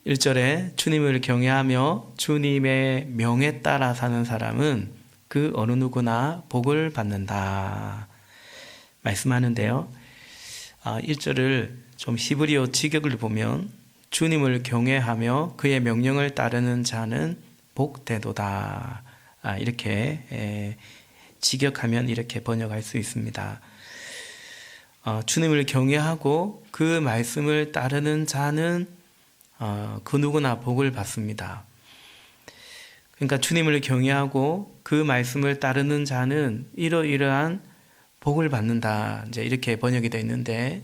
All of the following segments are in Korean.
1절에 주님을 경외하며 주님의 명에 따라 사는 사람은 그 어느 누구나 복을 받는다 말씀하는데요. 1절을 좀 히브리어 직역을 보면 주님을 경외하며 그의 명령을 따르는 자는 복되도다, 이렇게 직역하면 이렇게 번역할 수 있습니다. 주님을 경외하고 그 말씀을 따르는 자는 그 누구나 복을 받습니다. 그러니까 주님을 경외하고 그 말씀을 따르는 자는 이러이러한 복을 받는다, 이제 이렇게 번역이 되어 있는데,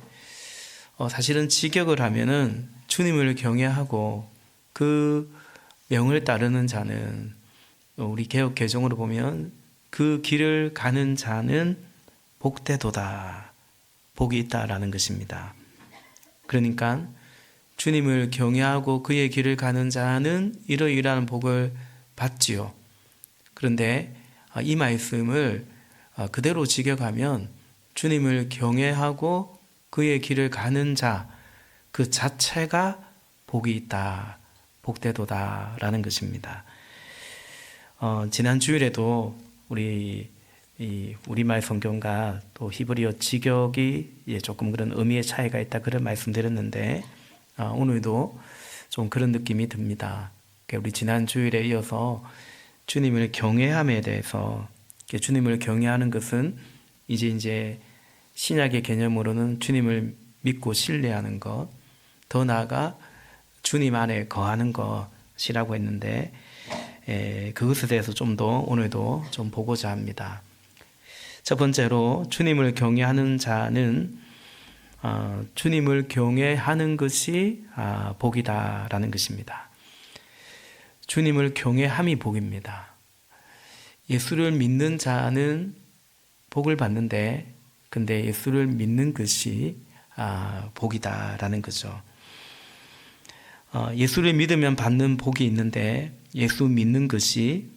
사실은 직역을 하면은 주님을 경외하고 그 명을 따르는 자는, 우리 개역 개정으로 보면 그 길을 가는 자는 복되도다, 복이 있다라는 것입니다. 그러니까 주님을 경외하고 그의 길을 가는 자는 이러이러한 복을 받지요. 그런데 이 말씀을 그대로 직역하면 주님을 경외하고 그의 길을 가는 자 그 자체가 복이 있다, 복되도다 라는 것입니다. 지난 주일에도 우리말 성경과 또 히브리어 직역이 조금 그런 의미의 차이가 있다, 그런 말씀드렸는데, 오늘도 좀 그런 느낌이 듭니다. 우리 지난 주일에 이어서 주님을 경외함에 대해서, 주님을 경외하는 것은 이제 신약의 개념으로는 주님을 믿고 신뢰하는 것, 더 나아가 주님 안에 거하는 것이라고 했는데, 그것에 대해서 좀 더 오늘도 좀 보고자 합니다. 첫 번째로 주님을 경외하는 자는 주님을 경외하는 것이 복이다라는 것입니다. 주님을 경외함이 복입니다. 예수를 믿는 자는 복을 받는데, 근데 예수를 믿는 것이 복이다라는 거죠. 예수를 믿으면 받는 복이 있는데, 예수 믿는 것이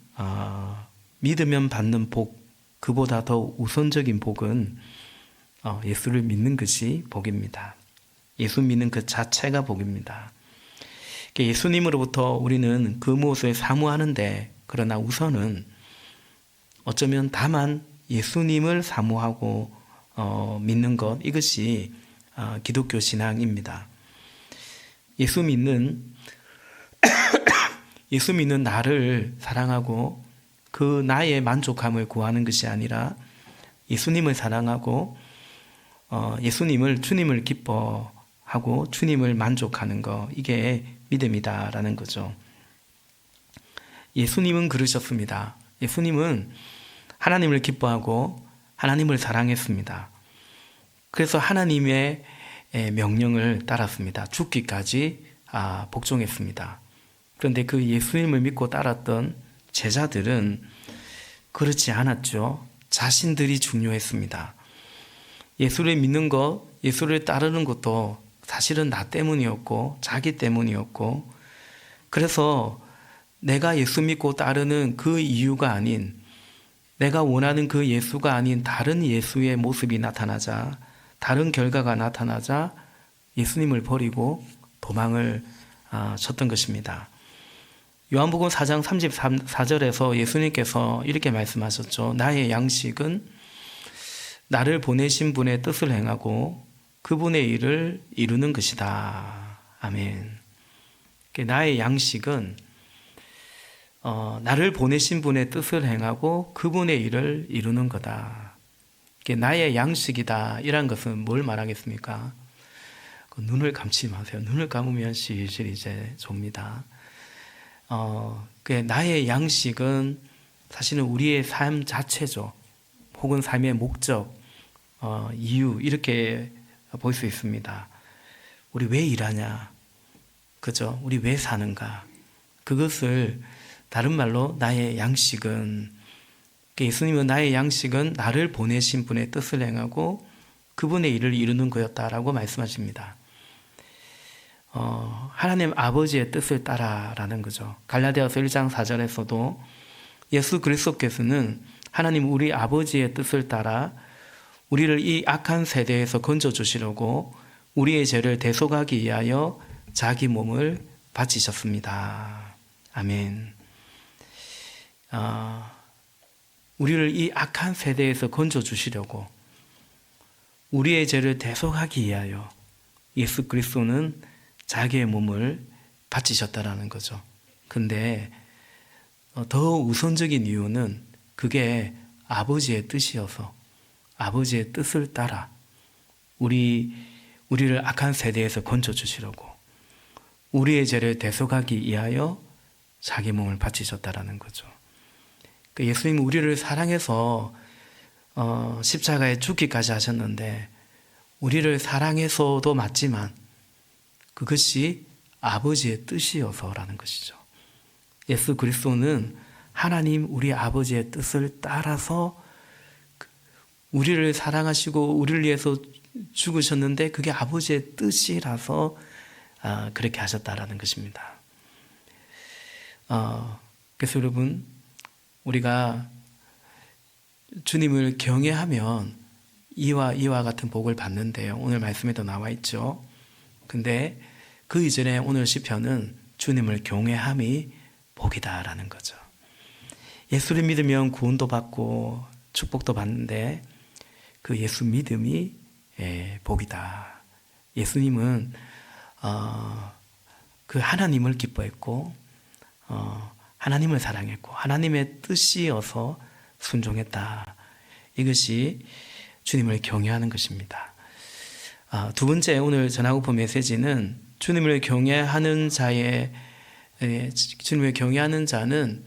믿으면 받는 복, 그보다 더 우선적인 복은 예수를 믿는 것이 복입니다. 예수 믿는 그 자체가 복입니다. 예수님으로부터 우리는 그 무엇을 사모하는데, 그러나 우선은 어쩌면 다만 예수님을 사모하고 믿는 것, 이것이 기독교 신앙입니다. 예수 믿는 나를 사랑하고 그 나의 만족함을 구하는 것이 아니라 예수님을 사랑하고 예수님을, 주님을 기뻐하고 주님을 만족하는 것, 이게 믿음이다라는 거죠. 예수님은 그러셨습니다. 예수님은 하나님을 기뻐하고 하나님을 사랑했습니다. 그래서 하나님의 명령을 따랐습니다. 죽기까지 복종했습니다. 그런데 그 예수님을 믿고 따랐던 제자들은 그렇지 않았죠. 자신들이 중요했습니다. 예수를 믿는 것, 예수를 따르는 것도 사실은 나 때문이었고 자기 때문이었고, 그래서 내가 예수 믿고 따르는 그 이유가 아닌, 내가 원하는 그 예수가 아닌 다른 예수의 모습이 나타나자, 다른 결과가 나타나자 예수님을 버리고 도망을 쳤던 것입니다. 요한복음 4장 34절에서 예수님께서 이렇게 말씀하셨죠. 나의 양식은 나를 보내신 분의 뜻을 행하고 그분의 일을 이루는 것이다. 아멘. 나의 양식은 나를 보내신 분의 뜻을 행하고 그분의 일을 이루는 거다. 나의 양식이다, 이란 것은 뭘 말하겠습니까? 눈을 감지 마세요. 눈을 감으면 실실 이제 좁니다. 나의 양식은 사실은 우리의 삶 자체죠. 혹은 삶의 목적, 이유, 이렇게 볼 수 있습니다. 우리 왜 일하냐? 그죠? 우리 왜 사는가? 그것을 다른 말로 나의 양식은, 예수님은 나의 양식은 나를 보내신 분의 뜻을 행하고 그분의 일을 이루는 거였다라고 말씀하십니다. 하나님 아버지의 뜻을 따라라는 거죠. 갈라디아서 1장 4절에서도 예수 그리스도께서는 하나님 우리 아버지의 뜻을 따라 우리를 이 악한 세대에서 건져주시려고 우리의 죄를 대속하기 위하여 자기 몸을 바치셨습니다. 아멘. 우리를 이 악한 세대에서 건져주시려고 우리의 죄를 대속하기 위하여 예수 그리스도는 자기의 몸을 바치셨다라는 거죠. 근데 더 우선적인 이유는 그게 아버지의 뜻이어서 아버지의 뜻을 따라 우리를 악한 세대에서 건져주시려고 우리의 죄를 대속하기 위하여 자기 몸을 바치셨다라는 거죠. 예수님은 우리를 사랑해서 십자가에 죽기까지 하셨는데 우리를 사랑해서도 맞지만 그것이 아버지의 뜻이어서라는 것이죠. 예수 그리스도는 하나님 우리 아버지의 뜻을 따라서 우리를 사랑하시고 우리를 위해서 죽으셨는데 그게 아버지의 뜻이라서 그렇게 하셨다라는 것입니다. 그래서 여러분 우리가 주님을 경외하면 이와 같은 복을 받는데요. 오늘 말씀에도 나와 있죠. 근데 그 이전에 오늘 시편은 주님을 경외함이 복이다라는 거죠. 예수를 믿으면 구원도 받고 축복도 받는데 그 예수 믿음이 복이다. 예수님은 그 하나님을 기뻐했고 하나님을 사랑했고 하나님의 뜻이어서 순종했다. 이것이 주님을 경외하는 것입니다. 두 번째 오늘 전하고픈 메시지는 주님을 경외하는 자는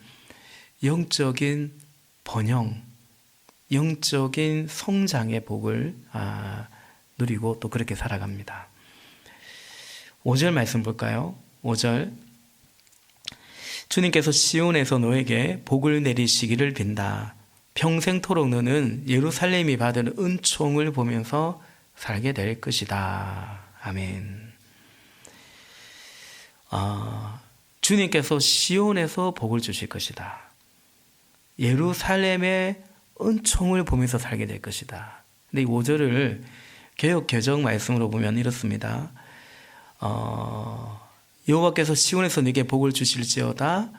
영적인 번영, 영적인 성장의 복을 누리고 또 그렇게 살아갑니다. 5절 말씀 볼까요? 5절 주님께서 시온에서 너에게 복을 내리시기를 빈다. 평생토록 너는 예루살렘이 받은 은총을 보면서 살게 될 것이다. 아멘. 주님께서 시온에서 복을 주실 것이다. 예루살렘의 은총을 보면서 살게 될 것이다. 근데 이 5절을 개역 개정 말씀으로 보면 이렇습니다. 여호와께서 시온에서 네게 복을 주실지어다.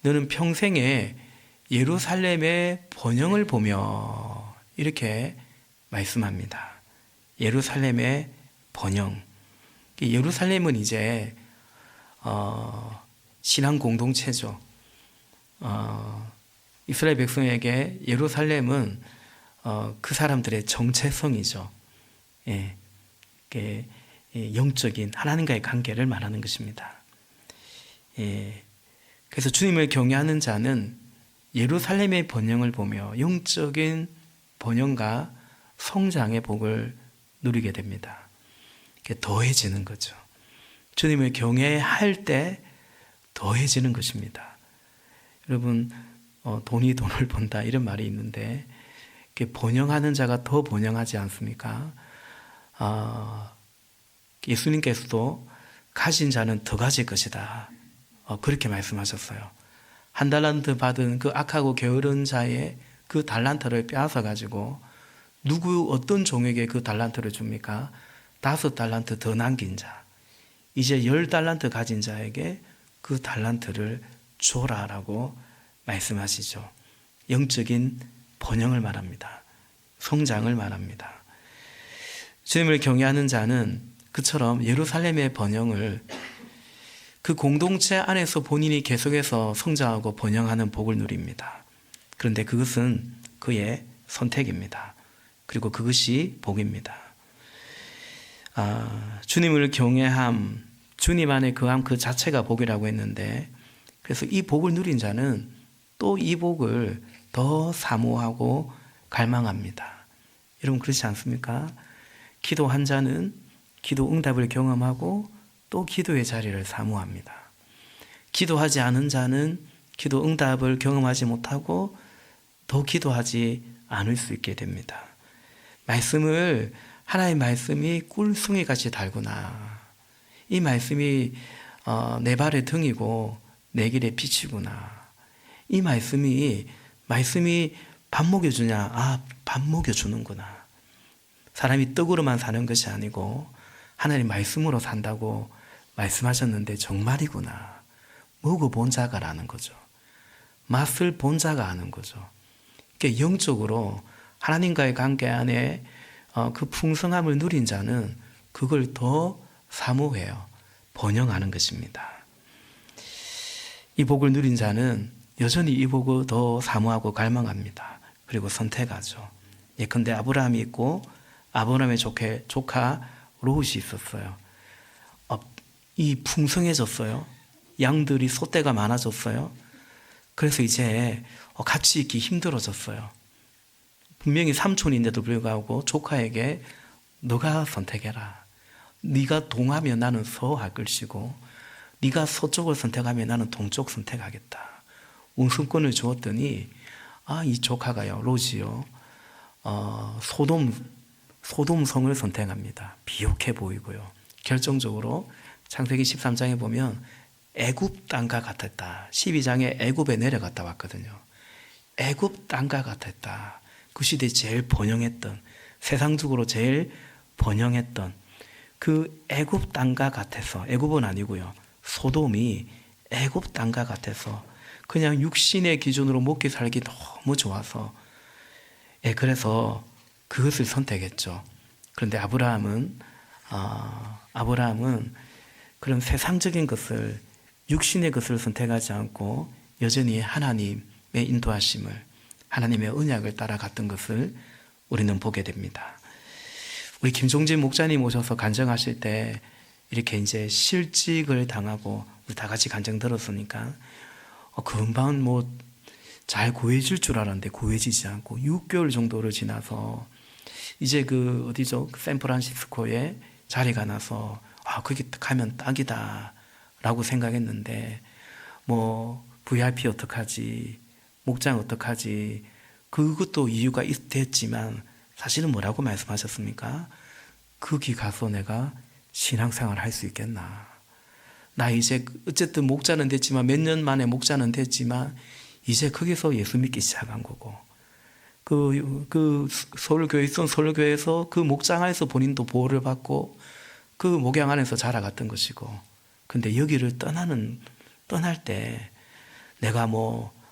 너는 평생에 예루살렘의 번영을 보며 이렇게 말씀합니다. 예루살렘의 번영. 예루살렘은 이제 신앙 공동체죠. 이스라엘 백성에게 예루살렘은 그 사람들의 정체성이죠. 영적인 하나님과의 관계를 말하는 것입니다. 그래서 주님을 경외하는 자는 예루살렘의 번영을 보며 영적인 번영과 성장의 복을 누리게 됩니다. 더해지는 거죠. 주님을 경외할 때 더해지는 것입니다. 여러분 돈이 돈을 번다 이런 말이 있는데 번영하는 자가 더 번영하지 않습니까? 예수님께서도 가진 자는 더 가질 것이다. 그렇게 말씀하셨어요. 한 달란트 받은 그 악하고 게으른 자의 그 달란트를 빼앗아 가지고 어떤 종에게 그 달란트를 줍니까? 5달란트 더 남긴 자. 이제 10달란트 가진 자에게 그 달란트를 줘라라고 말씀하시죠. 영적인 번영을 말합니다. 성장을 말합니다. 주님을 경외하는 자는 그처럼 예루살렘의 번영을 그 공동체 안에서 본인이 계속해서 성장하고 번영하는 복을 누립니다. 그런데 그것은 그의 선택입니다. 그리고 그것이 복입니다. 주님을 경외함, 주님 안에 거함 그 자체가 복이라고 했는데 그래서 이 복을 누린 자는 또 이 복을 더 사모하고 갈망합니다. 여러분 그렇지 않습니까? 기도한 자는 기도 응답을 경험하고 또 기도의 자리를 사모합니다. 기도하지 않은 자는 기도 응답을 경험하지 못하고 더 기도하지 않을 수 있게 됩니다. 하나의 말씀이 꿀송이 같이 달구나. 이 말씀이 내 발의 등이고 내 길의 빛이구나. 이 말씀이 밥 먹여주냐? 밥 먹여주는구나. 사람이 떡으로만 사는 것이 아니고 하나님 말씀으로 산다고 말씀하셨는데 정말이구나. 먹어본 자가 아는 거죠. 맛을 본 자가 아는 거죠. 그러니까 영적으로 하나님과의 관계 안에 그 풍성함을 누린 자는 그걸 더 사모해요. 번영하는 것입니다. 이 복을 누린 자는 여전히 이 복을 더 사모하고 갈망합니다. 그리고 선택하죠. 예컨대 아브라함이 있고 아브라함의 조카 롯이 있었어요. 이 풍성해졌어요. 양들이 소떼가 많아졌어요. 그래서 이제 같이 있기 힘들어졌어요. 분명히 삼촌인데도 불구하고 조카에게 너가 선택해라. 네가 동하면 나는 서할 것이고 네가 서쪽을 선택하면 나는 동쪽 선택하겠다. 우선권을 주었더니 이 조카가요, 롯이요, 소돔성을 선택합니다. 비옥해 보이고요. 결정적으로 창세기 13장에 보면 애굽 땅과 같았다. 12장에 애굽에 내려갔다 왔거든요. 애굽 땅과 같았다. 그 시대에 제일 번영했던, 세상적으로 제일 번영했던 그 애굽 땅과 같아서, 애굽은 아니고요, 소돔이 애굽 땅과 같아서 그냥 육신의 기준으로 먹기 살기 너무 좋아서, 그래서 그것을 선택했죠. 그런데 아브라함은 그런 세상적인 것을, 육신의 것을 선택하지 않고 여전히 하나님의 인도하심을, 하나님의 언약을 따라갔던 것을 우리는 보게 됩니다. 우리 김종진 목사님 오셔서 간증하실 때 이렇게 이제 실직을 당하고 우리 다 같이 간증 들었으니까 금방 잘 구해질 줄 알았는데 구해지지 않고 6개월 정도를 지나서 이제 샌프란시스코에 자리가 나서 거기 가면 딱이다 라고 생각했는데 VIP 어떡하지, 목장 어떡하지, 그것도 이유가 됐지만 사실은 뭐라고 말씀하셨습니까? 거기 가서 내가 신앙생활 할 수 있겠나. 나 이제 어쨌든 목자는 됐지만, 몇 년 만에 목자는 됐지만 이제 거기서 예수 믿기 시작한 거고, 그 서울교회 있던 서울교회에서 그 목장 안에서 본인도 보호를 받고 그 목양 안에서 자라갔던 것이고, 근데 여기를 떠날 때 내가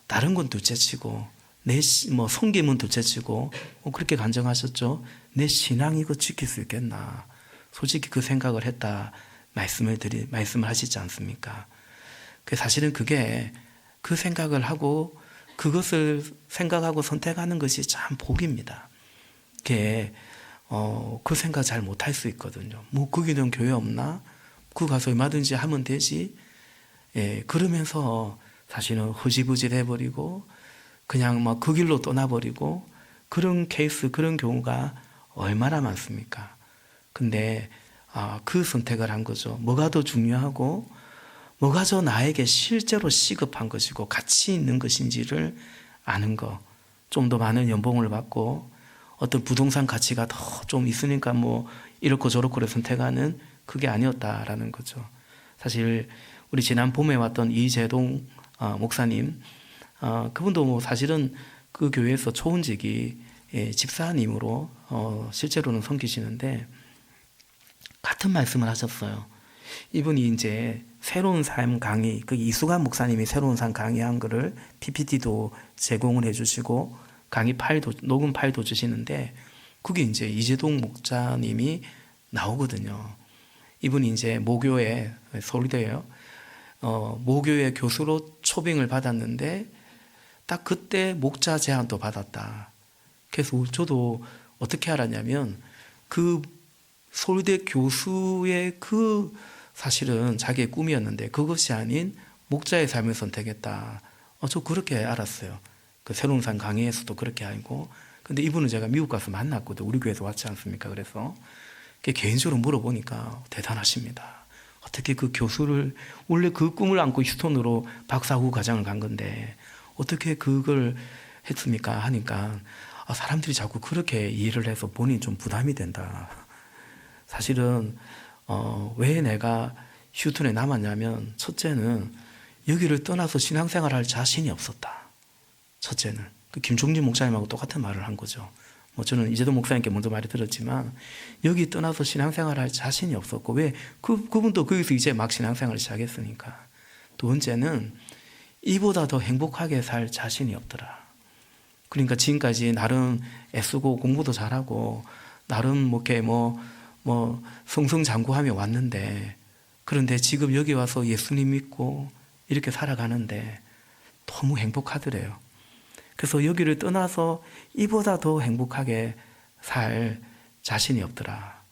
다른 건 둘째치고 내 섬김은 둘째치고 그렇게 간증하셨죠. 내 신앙 이거 지킬 수 있겠나. 솔직히 그 생각을 했다 말씀을 하시지 않습니까? 사실은 그게 그 생각을 하고 그것을 생각하고 선택하는 것이 참 복입니다. 그게 그 생각 잘 못할 수 있거든요. 거기는 교회 없나? 거기 가서 얼마든지 하면 되지. 그러면서 사실은 흐지부지 돼버리고 그냥 그 길로 떠나버리고 그런 케이스, 그런 경우가 얼마나 많습니까? 근데 그 선택을 한 거죠. 뭐가 더 중요하고 뭐가 더 나에게 실제로 시급한 것이고 가치 있는 것인지를 아는 거. 좀 더 많은 연봉을 받고 어떤 부동산 가치가 더 좀 있으니까 이렇고 저렇고를 선택하는 그게 아니었다라는 거죠. 사실 우리 지난 봄에 왔던 이재동 목사님, 그분도 사실은 그 교회에서 초은직이 집사님으로 실제로는 섬기시는데 같은 말씀을 하셨어요. 이분이 이제 새로운 삶 강의, 그 이수관 목사님이 새로운 삶 강의한 거를 PPT도 제공을 해주시고 강의 파일도, 녹음 파일도 주시는데 그게 이제 이재동 목사님이 나오거든요. 이분이 이제 모교에, 서울대예요. 모교의 교수로 초빙을 받았는데 딱 그때 목자 제안도 받았다. 그래서 저도 어떻게 알았냐면 그 서울대 교수의 사실은 자기의 꿈이었는데 그것이 아닌 목자의 삶을 선택했다. 저 그렇게 알았어요. 그 새로운 삶 강의에서도 그렇게 알고. 근데 이분은 제가 미국 가서 만났거든. 우리 교회에서 왔지 않습니까? 그래서 개인적으로 물어보니까 대단하십니다. 어떻게 그 교수를, 원래 그 꿈을 안고 휴스턴으로 박사후 과정을 간 건데 어떻게 그걸 했습니까? 하니까 사람들이 자꾸 그렇게 이해를 해서 본인이 좀 부담이 된다. 사실은 왜 내가 휴스턴에 남았냐면 첫째는 여기를 떠나서 신앙생활할 자신이 없었다. 첫째는 그 김종진 목사님하고 똑같은 말을 한 거죠. 뭐 저는 이재동 목사님께 먼저 말이 들었지만 여기 떠나서 신앙생활을 할 자신이 없었고 왜? 그분도 거기서 이제 막 신앙생활을 시작했으니까. 두 번째는 이보다 더 행복하게 살 자신이 없더라. 그러니까 지금까지 나름 애쓰고 공부도 잘하고 나름 뭐 이렇게 뭐 성성장구하며 왔는데 그런데 지금 여기 와서 예수님 믿고 이렇게 살아가는데 너무 행복하더래요. 그래서 여기를 떠나서 이보다 더 행복하게 살 자신이 없더라.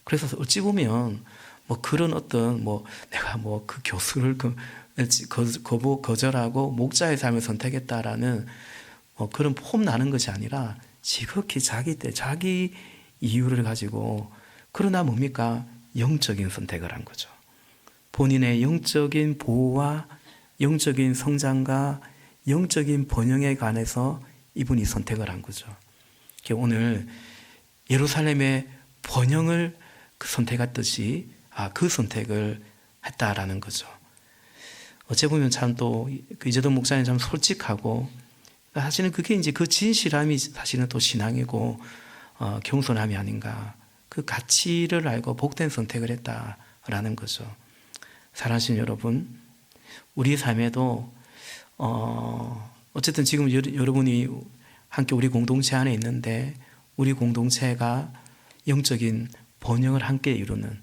그래서 어찌 보면 뭐 그런 어떤 뭐 내가 뭐 그 교수를 거절하고 목자의 삶을 선택했다라는 뭐 그런 폼 나는 것이 아니라 지극히 자기 이유를 가지고 그러나 뭡니까? 영적인 선택을 한 거죠. 본인의 영적인 보호와 영적인 성장과 영적인 번영에 관해서 이분이 선택을 한 거죠. 오늘 예루살렘의 번영을 선택했듯이 그 선택을 했다라는 거죠. 어째 보면 참 또 이재동 목사님 참 솔직하고 사실은 그게 이제 그 진실함이 사실은 또 신앙이고 겸손함이 아닌가. 그 가치를 알고 복된 선택을 했다라는 거죠. 사랑하시는 여러분, 우리 삶에도 어쨌든 지금 여러분이 함께 우리 공동체 안에 있는데 우리 공동체가 영적인 번영을 함께 이루는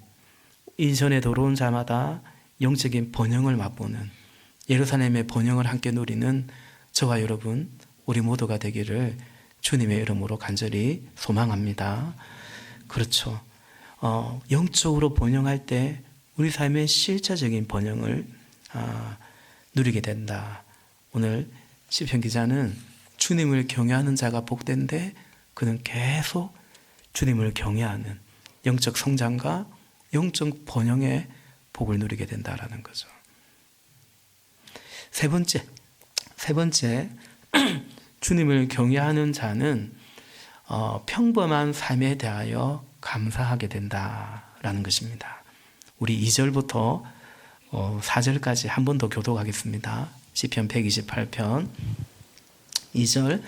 이전에 들어온 자마다 영적인 번영을 맛보는 예루살렘의 번영을 함께 누리는 저와 여러분 우리 모두가 되기를 주님의 이름으로 간절히 소망합니다. 그렇죠. 영적으로 번영할 때 우리 삶의 실제적인 번영을 누리게 된다. 오늘 시편 기자는 주님을 경외하는 자가 복된데 그는 계속 주님을 경외하는 영적 성장과 영적 번영의 복을 누리게 된다라는 거죠. 세 번째 주님을 경외하는 자는 평범한 삶에 대하여 감사하게 된다라는 것입니다. 우리 2절부터 4절까지 한 번 더 교독하겠습니다. 시편 128편 2절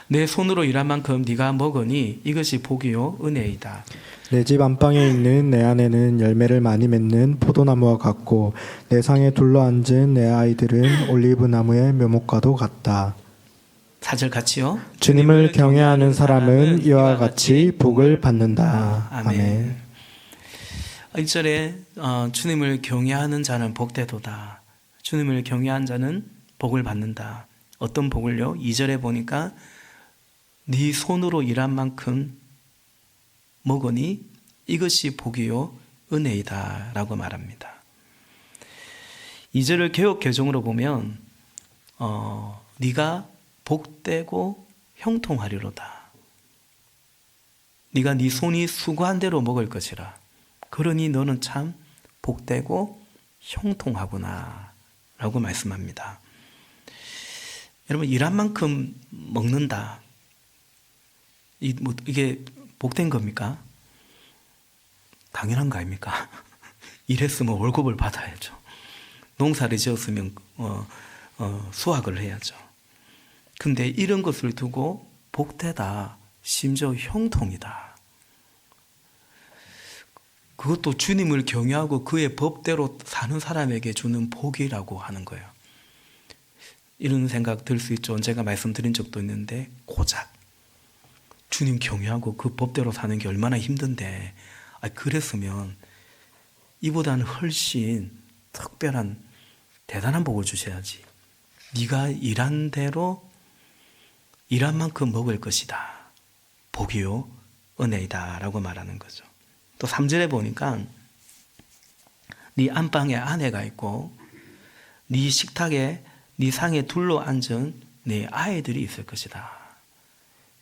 내 손으로 일한 만큼 네가 먹으니 이것이 복이요 은혜이다. 내 집 안방에 있는 내 아내는 열매를 많이 맺는 포도나무와 같고 내 상에 둘러앉은 내 아이들은 올리브 나무의 묘목과도 같다. 4절 같이요. 주님을 경외하는 사람은 이와 같이 복을 받는다. 아멘. 1절에 주님을 경외하는 자는 복되도다. 주님을 경외한 자는 복을 받는다. 어떤 복을요? 2절에 보니까 네 손으로 일한 만큼 먹으니 이것이 복이요 은혜이다 라고 말합니다. 2절을 개역 개정으로 보면 네가 복되고 형통하리로다. 네가 네 손이 수고한 대로 먹을 것이라. 그러니 너는 참 복되고 형통하구나 라고 말씀합니다. 여러분 일한 만큼 먹는다. 이게 복된 겁니까? 당연한 거 아닙니까? 일했으면 월급을 받아야죠. 농사를 지었으면 수확을 해야죠. 근데 이런 것을 두고 복되다, 심지어 형통이다. 그것도 주님을 경외하고 그의 법대로 사는 사람에게 주는 복이라고 하는 거예요. 이런 생각 들 수 있죠. 제가 말씀드린 적도 있는데 고작 주님 경외하고 그 법대로 사는 게 얼마나 힘든데 그랬으면 이보다는 훨씬 특별한 대단한 복을 주셔야지. 네가 일한 대로 일한 만큼 먹을 것이다. 복이요 은혜이다 라고 말하는 거죠. 또 3절에 보니까 네 안방에 아내가 있고 네 식탁에 네 상에 둘러앉은 네 아이들이 있을 것이다.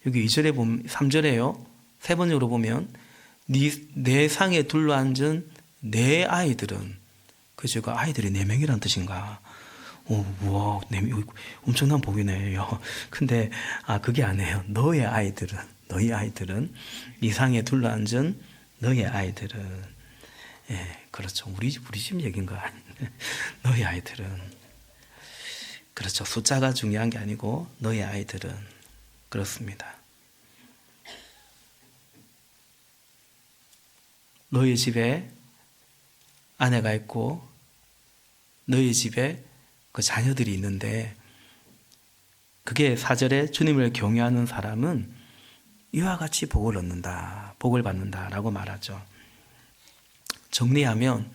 여기 2절에 보면 3절에요. 세 번역으로 보면 내 상에 둘러앉은 내 아이들은 그죠? 그 아이들이 4명이란 뜻인가? 우와, 4명, 엄청난 복이네요. 근데 그게 아니에요. 너희 아이들은 이 상에 둘러앉은 너희 아이들은 그렇죠. 우리 집 얘기인가? 너희 아이들은 그렇죠. 숫자가 중요한 게 아니고 너희 아이들은 그렇습니다. 너희 집에 아내가 있고 너희 집에 그 자녀들이 있는데, 그게 4절에 주님을 경외하는 사람은 이와 같이 복을 얻는다, 복을 받는다라고 말하죠. 정리하면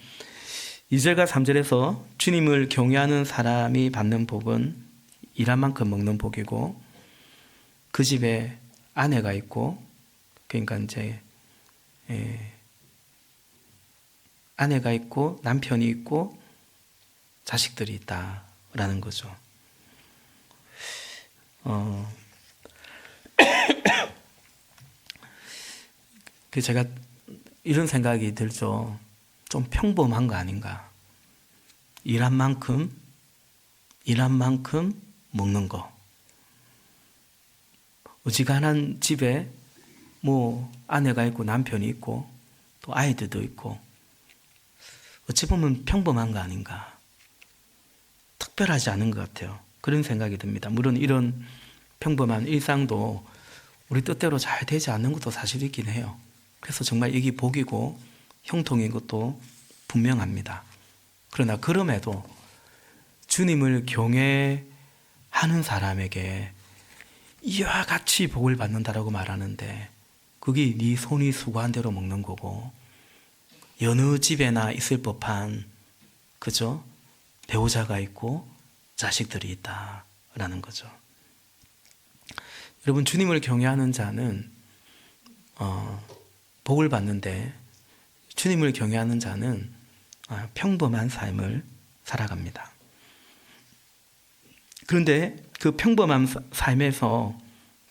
2절과 3절에서 주님을 경외하는 사람이 받는 복은 일한 만큼 먹는 복이고, 그 집에 아내가 있고, 그러니까 이제 아내가 있고 남편이 있고 자식들이 있다라는 거죠. 그 제가 이런 생각이 들죠. 좀 평범한 거 아닌가? 일한 만큼 먹는 거. 어지간한 집에 뭐 아내가 있고 남편이 있고 또 아이들도 있고, 어찌 보면 평범한 거 아닌가? 특별하지 않은 것 같아요. 그런 생각이 듭니다. 물론 이런 평범한 일상도 우리 뜻대로 잘 되지 않는 것도 사실이긴 해요. 그래서 정말 이게 복이고 형통인 것도 분명합니다. 그러나 그럼에도 주님을 경외하는 사람에게 이와 같이 복을 받는다라고 말하는데, 그게 네 손이 수고한 대로 먹는 거고, 여느 집에나 있을 법한, 그죠? 배우자가 있고 자식들이 있다라는 거죠. 여러분, 주님을 경외하는 자는 복을 받는데, 주님을 경외하는 자는 평범한 삶을 살아갑니다. 그런데 그 평범한 삶에서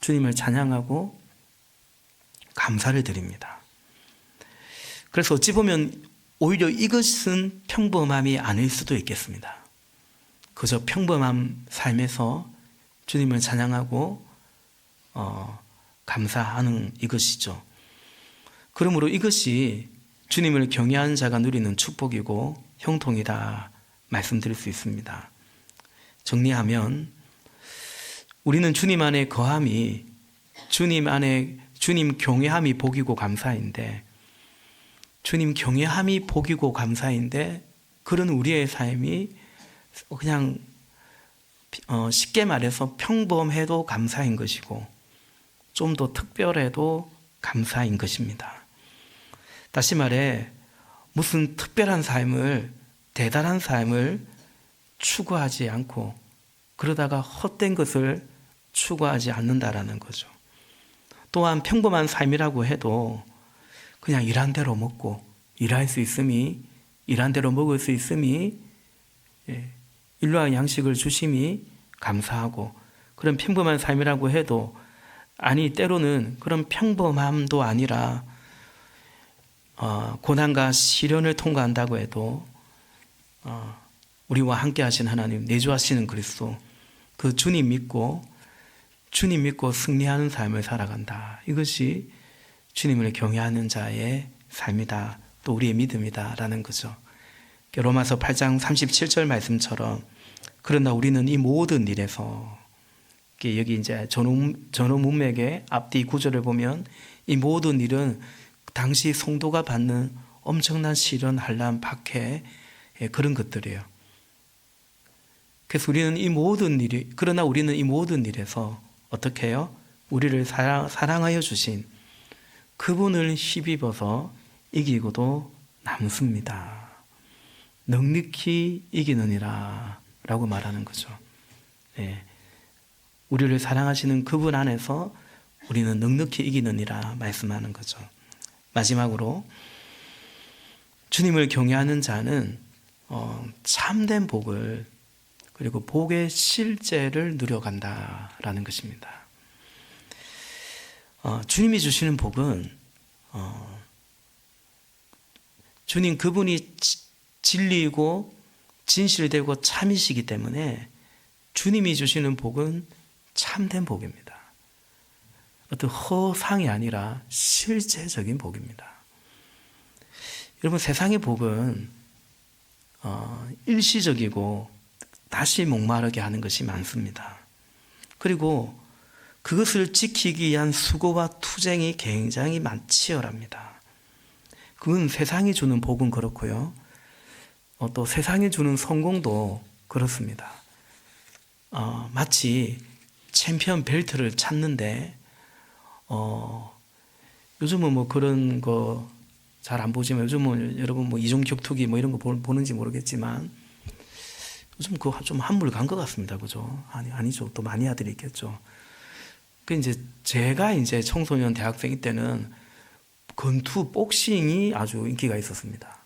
주님을 찬양하고 감사를 드립니다. 그래서 어찌 보면 오히려 이것은 평범함이 아닐 수도 있겠습니다. 그저 평범한 삶에서 주님을 찬양하고 감사하는 이것이죠. 그러므로 이것이 주님을 경외하는 자가 누리는 축복이고 형통이다 말씀드릴 수 있습니다. 정리하면 우리는 주님 안에 거함이, 주님 경외함이 복이고 감사인데, 주님 경외함이 복이고 감사인데, 그런 우리의 삶이 그냥 쉽게 말해서 평범해도 감사인 것이고 좀 더 특별해도 감사인 것입니다. 다시 말해, 무슨 특별한 삶을, 대단한 삶을 추구하지 않고 그러다가 헛된 것을 추구하지 않는다라는 거죠. 또한 평범한 삶이라고 해도 그냥 일한 대로 먹고 일할 수 있음이, 일한 대로 먹을 수 있음이, 일용할 양식을 주심이 감사하고, 그런 평범한 삶이라고 해도, 아니 때로는 그런 평범함도 아니라 고난과 시련을 통과한다고 해도 우리와 함께 하신 하나님, 내주하시는 그리스도, 그 주님 믿고 승리하는 삶을 살아간다. 이것이 주님을 경외하는 자의 삶이다, 또 우리의 믿음이다 라는 거죠. 로마서 8장 37절 말씀처럼, 그러나 우리는 이 모든 일에서, 여기 이제 전후 문맥의 앞뒤 구절을 보면 이 모든 일은 당시 성도가 받는 엄청난 시련, 환난, 박해, 그런 것들이에요. 그래서 그러나 우리는 이 모든 일에서 어떻게 해요? 우리를 사랑하여 주신 그분을 힘입어서 이기고도 남습니다. 넉넉히 이기느니라 라고 말하는 거죠. 우리를 사랑하시는 그분 안에서 우리는 넉넉히 이기느니라 말씀하는 거죠. 마지막으로, 주님을 경외하는 자는 참된 복을, 그리고 복의 실제를 누려간다라는 것입니다. 주님이 주시는 복은 주님 그분이 진리이고 진실되고 참이시기 때문에 주님이 주시는 복은 참된 복입니다. 어떤 허상이 아니라 실제적인 복입니다. 여러분, 세상의 복은 일시적이고 다시 목마르게 하는 것이 많습니다. 그리고 그것을 지키기 위한 수고와 투쟁이 굉장히 치열합니다. 그건 세상이 주는 복은 그렇고요. 또 세상이 주는 성공도 그렇습니다. 마치 챔피언 벨트를 찾는데 요즘은 뭐 그런 거 잘 안 보지만 요즘은 여러분 뭐 이종 격투기 뭐 이런 거 보는지 모르겠지만 요즘 그거 좀 한물 간 것 같습니다. 그죠? 아니죠. 또 많이 아들이 있겠죠. 그 이제 제가 이제 청소년 대학생 때는 권투 복싱이 아주 인기가 있었습니다.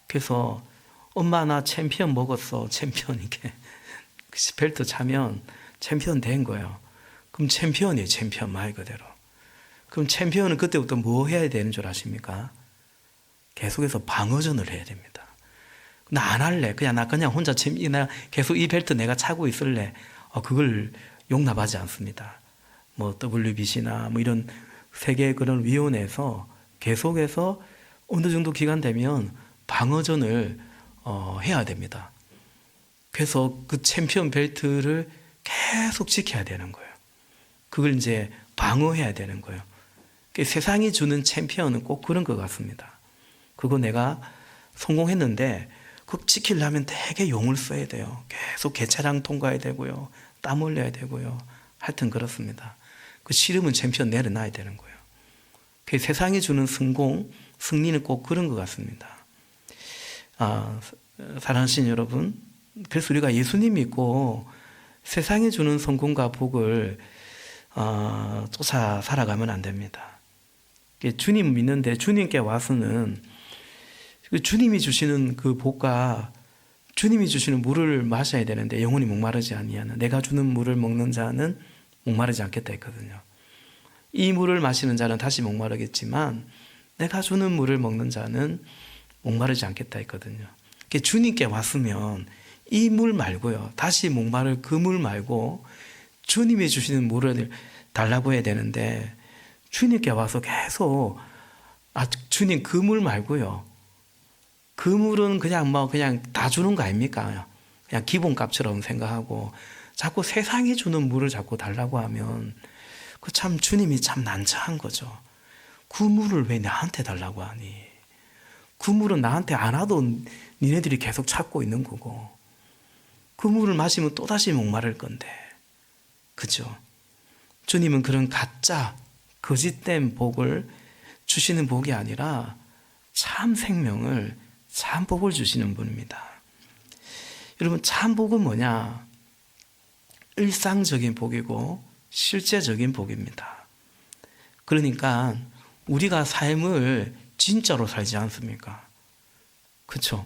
그래서 엄마 나 챔피언 먹었어. 챔피언 이렇게 벨트 차면 챔피언 된 거예요. 그럼 챔피언이에요. 챔피언 말 그대로. 그럼 챔피언은 그때부터 뭐 해야 되는 줄 아십니까? 계속해서 방어전을 해야 됩니다. 나 안 할래. 나 그냥 혼자 나 계속 이 벨트 내가 차고 있을래. 그걸 용납하지 않습니다. 뭐 WBC나 뭐 이런 세계 그런 위원회에서 계속해서 어느 정도 기간 되면 방어전을 해야 됩니다. 그래서 그 챔피언 벨트를 계속 지켜야 되는 거예요. 그걸 이제 방어해야 되는 거예요. 세상이 주는 챔피언은 꼭 그런 것 같습니다. 그거 내가 성공했는데 그거 지키려면 되게 용을 써야 돼요. 계속 개차량 통과해야 되고요. 땀 흘려야 되고요. 하여튼 그렇습니다. 그 싫으면 챔피언 내려놔야 되는 거예요. 세상이 주는 승리는 꼭 그런 것 같습니다. 사랑하신 여러분, 그래서 우리가 예수님 믿고 세상이 주는 성공과 복을 쫓아 살아가면 안 됩니다. 주님 믿는데 주님께 와서는 주님이 주시는 그 복과 주님이 주시는 물을 마셔야 되는데 영혼이 목마르지 아니하는 내가 주는 물을 먹는 자는 목마르지 않겠다 했거든요. 이 물을 마시는 자는 다시 목마르겠지만 내가 주는 물을 먹는 자는 목마르지 않겠다 했거든요. 주님께 왔으면 이 물 말고요. 다시 목마를 그 물 말고 주님이 주시는 물을 달라고 해야 되는데 주님께 와서 계속 주님 그 물 말고요. 그 물은 그냥 다 주는 거 아닙니까? 그냥 기본값처럼 생각하고 자꾸 세상이 주는 물을 자꾸 달라고 하면 그 참 주님이 참 난처한 거죠. 그 물을 왜 나한테 달라고 하니? 그 물은 나한테 안 와도 니네들이 계속 찾고 있는 거고 그 물을 마시면 또다시 목마를 건데 그죠? 주님은 그런 가짜 거짓된 복을 주시는 복이 아니라 참 생명을 참 복을 주시는 분입니다. 여러분 참 복은 뭐냐? 일상적인 복이고 실제적인 복입니다. 그러니까 우리가 삶을 진짜로 살지 않습니까? 그렇죠?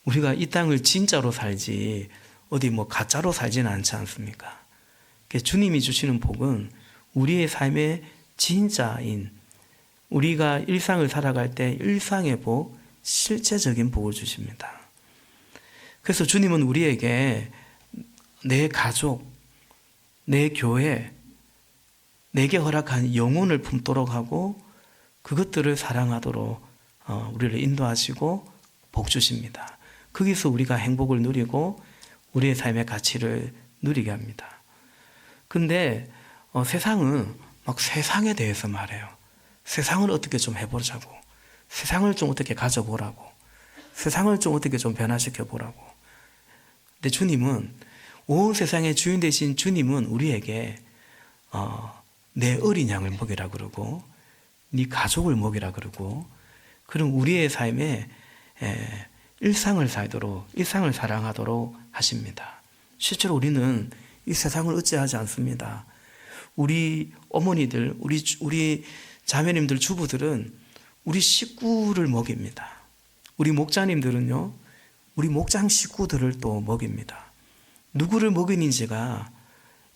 우리가 이 땅을 진짜로 살지 어디 뭐 가짜로 살지는 않지 않습니까? 주님이 주시는 복은 우리의 삶의 진짜인 우리가 일상을 살아갈 때 일상의 복, 실제적인 복을 주십니다. 그래서 주님은 우리에게 내 가족, 내 교회, 내게 허락한 영혼을 품도록 하고 그것들을 사랑하도록 우리를 인도하시고 복 주십니다. 거기서 우리가 행복을 누리고 우리의 삶의 가치를 누리게 합니다. 근데 세상은 막 세상에 대해서 말해요. 세상을 어떻게 좀 해보자고. 세상을 좀 어떻게 가져보라고. 세상을 좀 어떻게 좀 변화시켜 보라고. 근데 주님은 온 세상의 주인 되신 주님은 우리에게 내 어린 양을 먹이라 그러고 네 가족을 먹이라 그러고 그럼 우리의 삶에 일상을 살도록 일상을 사랑하도록 하십니다. 실제로 우리는 이 세상을 어찌하지 않습니다. 우리 어머니들, 우리 자매님들, 주부들은 우리 식구를 먹입니다. 우리 목자님들은요, 우리 목장 식구들을 또 먹입니다. 누구를 먹이는지가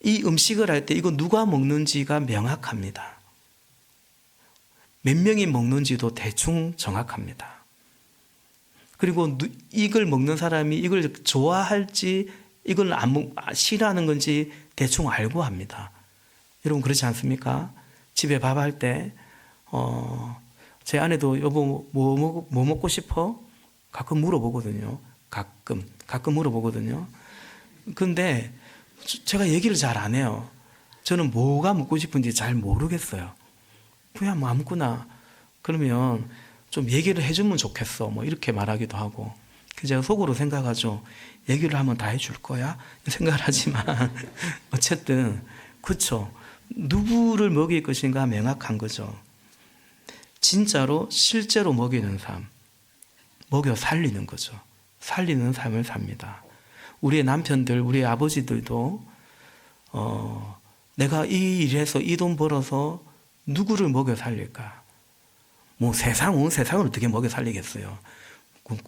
이 음식을 할 때 이거 누가 먹는지가 명확합니다. 몇 명이 먹는지도 대충 정확합니다. 그리고 이걸 먹는 사람이 이걸 좋아할지 이걸 싫어하는 건지 대충 알고 합니다. 여러분 그렇지 않습니까? 집에 밥할 때 제 아내도 여보 뭐 먹고 싶어? 가끔 물어보거든요. 가끔 물어보거든요. 근데 제가 얘기를 잘 안 해요. 저는 뭐가 먹고 싶은지 잘 모르겠어요. 그냥 뭐 아무거나. 그러면 좀 얘기를 해주면 좋겠어. 뭐 이렇게 말하기도 하고. 제가 속으로 생각하죠. 얘기를 하면 다 해줄 거야? 생각을 하지만 어쨌든 그렇죠. 누구를 먹일 것인가 명확한 거죠. 진짜로 실제로 먹이는 삶, 먹여 살리는 거죠. 살리는 삶을 삽니다. 우리의 남편들, 우리의 아버지들도 내가 이 일해서 이 돈 벌어서 누구를 먹여 살릴까? 뭐 온 세상을 어떻게 먹여 살리겠어요?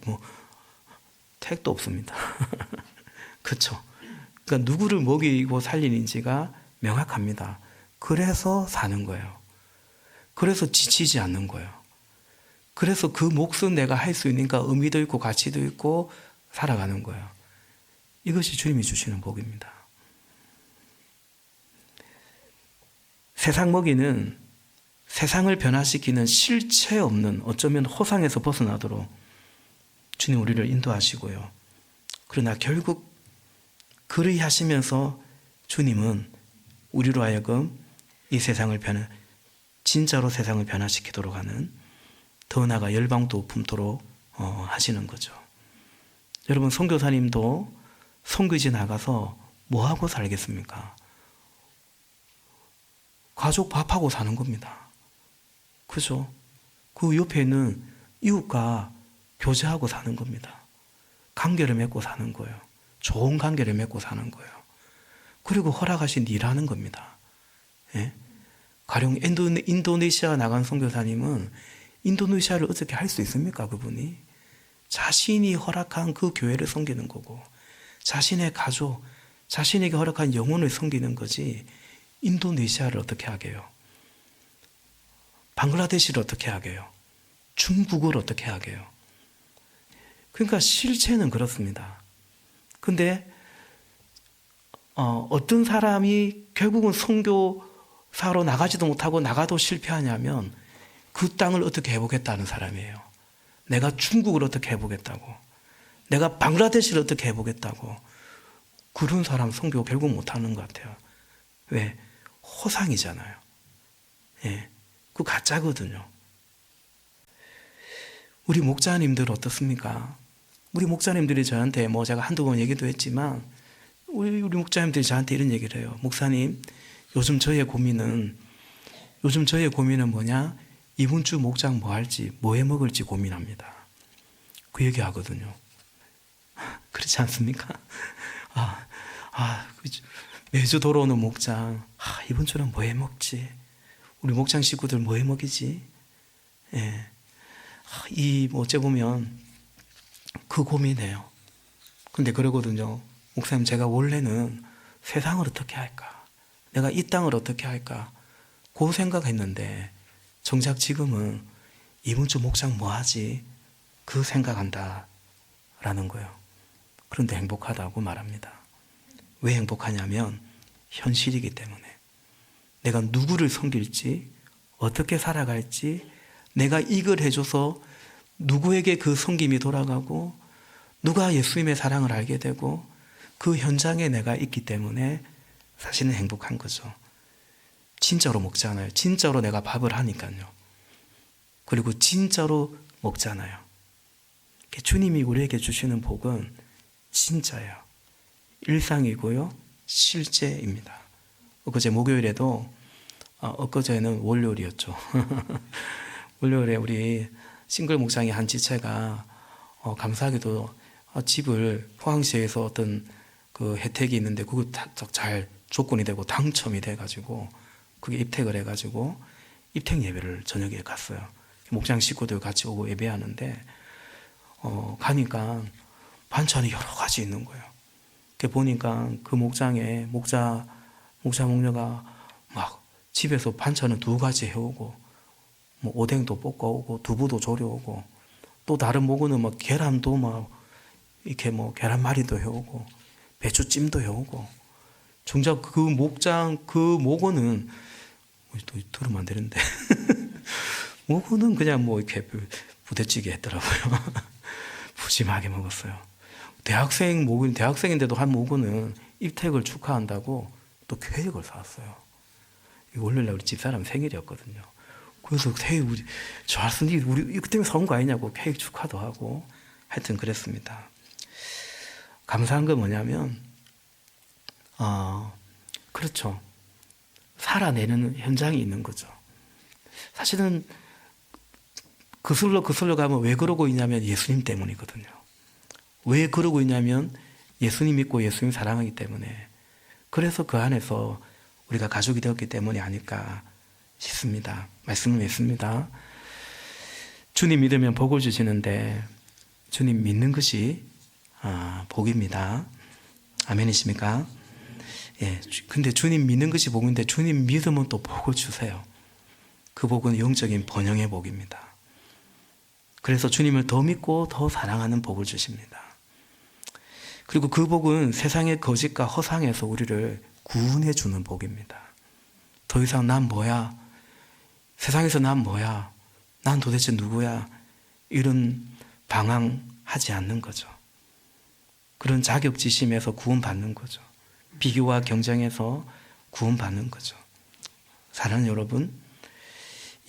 뭐 택도 없습니다. 그렇죠. 그러니까 누구를 먹이고 살리는지가 명확합니다. 그래서 사는 거예요. 그래서 지치지 않는 거예요. 그래서 그 몫은 내가 할 수 있으니까 의미도 있고 가치도 있고 살아가는 거예요. 이것이 주님이 주시는 복입니다. 세상 먹이는 세상을 변화시키는 실체 없는 어쩌면 허상에서 벗어나도록 주님 우리를 인도하시고요. 그러나 결국 그리 하시면서 주님은 우리로 하여금 이 세상을 진짜로 세상을 변화시키도록 하는 더 나아가 열방도 품도록 하시는 거죠. 여러분 선교사님도 선교지 나가서 뭐하고 살겠습니까? 가족 밥하고 사는 겁니다. 그죠? 그 옆에는 이웃과 교제하고 사는 겁니다. 관계를 맺고 사는 거예요. 좋은 관계를 맺고 사는 거예요. 그리고 허락하신 일하는 겁니다. 예? 가령 인도네시아 나간 선교사님은 인도네시아를 어떻게 할 수 있습니까? 그분이 자신이 허락한 그 교회를 섬기는 거고 자신의 가족, 자신에게 허락한 영혼을 섬기는 거지 인도네시아를 어떻게 하게요? 방글라데시를 어떻게 하게요? 중국을 어떻게 하게요? 그러니까 실체는 그렇습니다. 근데 어떤 사람이 결국은 선교사로 나가지도 못하고 나가도 실패하냐면 그 땅을 어떻게 해보겠다는 사람이에요. 내가 중국을 어떻게 해보겠다고, 내가 방글라데시를 어떻게 해보겠다고. 그런 사람 선교 결국 못하는 것 같아요. 왜? 허상이잖아요. 예, 그 가짜거든요. 우리 목자님들 어떻습니까? 우리 목자님들이 저한테 제가 한두 번 얘기도 했지만 우리 목자님들이 저한테 이런 얘기를 해요. 목사님, 요즘 저의 고민은 뭐냐? 이번 주 목장 뭐 할지, 뭐 해 먹을지 고민합니다. 그 얘기 하거든요. 그렇지 않습니까? 매주 돌아오는 목장, 이번 주는 뭐 해 먹지? 우리 목장 식구들 뭐 해 먹이지? 예. 어째 보면 그 고민해요. 근데 그러거든요. 목사님, 제가 원래는 세상을 어떻게 할까? 내가 이 땅을 어떻게 할까? 그 생각했는데 정작 지금은 이번 주 목장 뭐 하지? 그 생각한다 라는 거예요. 그런데 행복하다고 말합니다. 왜 행복하냐면 현실이기 때문에 내가 누구를 섬길지, 어떻게 살아갈지, 내가 이걸 해줘서 누구에게 그 섬김이 돌아가고 누가 예수님의 사랑을 알게 되고 그 현장에 내가 있기 때문에 사실은 행복한 거죠. 진짜로 먹잖아요. 진짜로 내가 밥을 하니까요. 그리고 진짜로 먹잖아요. 주님이 우리에게 주시는 복은 진짜예요. 일상이고요. 실제입니다. 엊그제 목요일에도 엊그제는 월요일이었죠. 월요일에 우리 싱글 목장의 한 지체가 감사하게도 집을 포항시에서 어떤 그 혜택이 있는데 그거 잘 조건이 되고 당첨이 돼가지고 그게 입택을 해가지고 입택 예배를 저녁에 갔어요. 목장 식구들 같이 오고 예배하는데 가니까 반찬이 여러 가지 있는 거예요. 보니까 그 목장에 목자가 막 집에서 반찬은 2가지 해오고 뭐 오뎅도 볶아오고 두부도 졸여오고 또 다른 목은 막 계란도 막 이렇게 계란말이도 해오고 배추찜도 해오고 정작 그 목장 그 목원은 또 들으면 안 되는데 목원은 그냥 이렇게 부대찌개 했더라고요. 푸짐하게 먹었어요. 대학생인데도 한 목원은 입택을 축하한다고 또 케이크를 사왔어요. 월요일날 우리 집사람 생일이었거든요. 그래서 케이크 우리 좋았으니 우리 이것 때문에 사온 거 아니냐고 케이크 축하도 하고 하여튼 그랬습니다. 감사한 건 뭐냐면 그렇죠. 살아내는 현장이 있는 거죠. 사실은 그슬로 가면 왜 그러고 있냐면 예수님 때문이거든요. 왜 그러고 있냐면 예수님 믿고 예수님 사랑하기 때문에, 그래서 그 안에서 우리가 가족이 되었기 때문이 아닐까 싶습니다. 말씀을 맺습니다. 주님 믿으면 복을 주시는데 주님 믿는 것이 복입니다. 아멘이십니까? 예. 근데 주님 믿는 것이 복인데 주님 믿으면 또 복을 주세요. 그 복은 영적인 번영의 복입니다. 그래서 주님을 더 믿고 더 사랑하는 복을 주십니다. 그리고 그 복은 세상의 거짓과 허상에서 우리를 구원해 주는 복입니다. 더 이상 난 뭐야? 세상에서 난 뭐야? 난 도대체 누구야? 이런 방황하지 않는 거죠. 그런 자격지심에서 구원받는 거죠. 비교와 경쟁에서 구원받는 거죠. 사랑하는 여러분,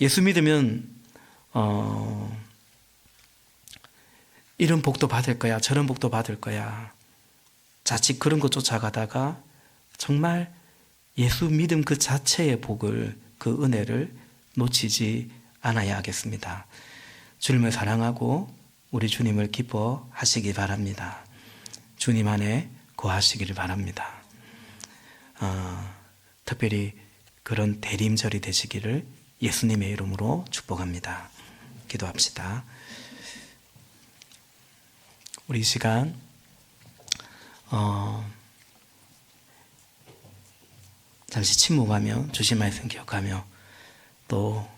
예수 믿으면 이런 복도 받을 거야, 저런 복도 받을 거야, 자칫 그런 것 쫓아가다가 정말 예수 믿음 그 자체의 복을, 그 은혜를 놓치지 않아야 하겠습니다. 주님을 사랑하고 우리 주님을 기뻐하시기 바랍니다. 주님 안에 거하시기를 바랍니다. 특별히 그런 대림절이 되시기를 예수님의 이름으로 축복합니다. 기도합시다. 우리 이 시간 잠시 침묵하며 주신 말씀 기억하며 또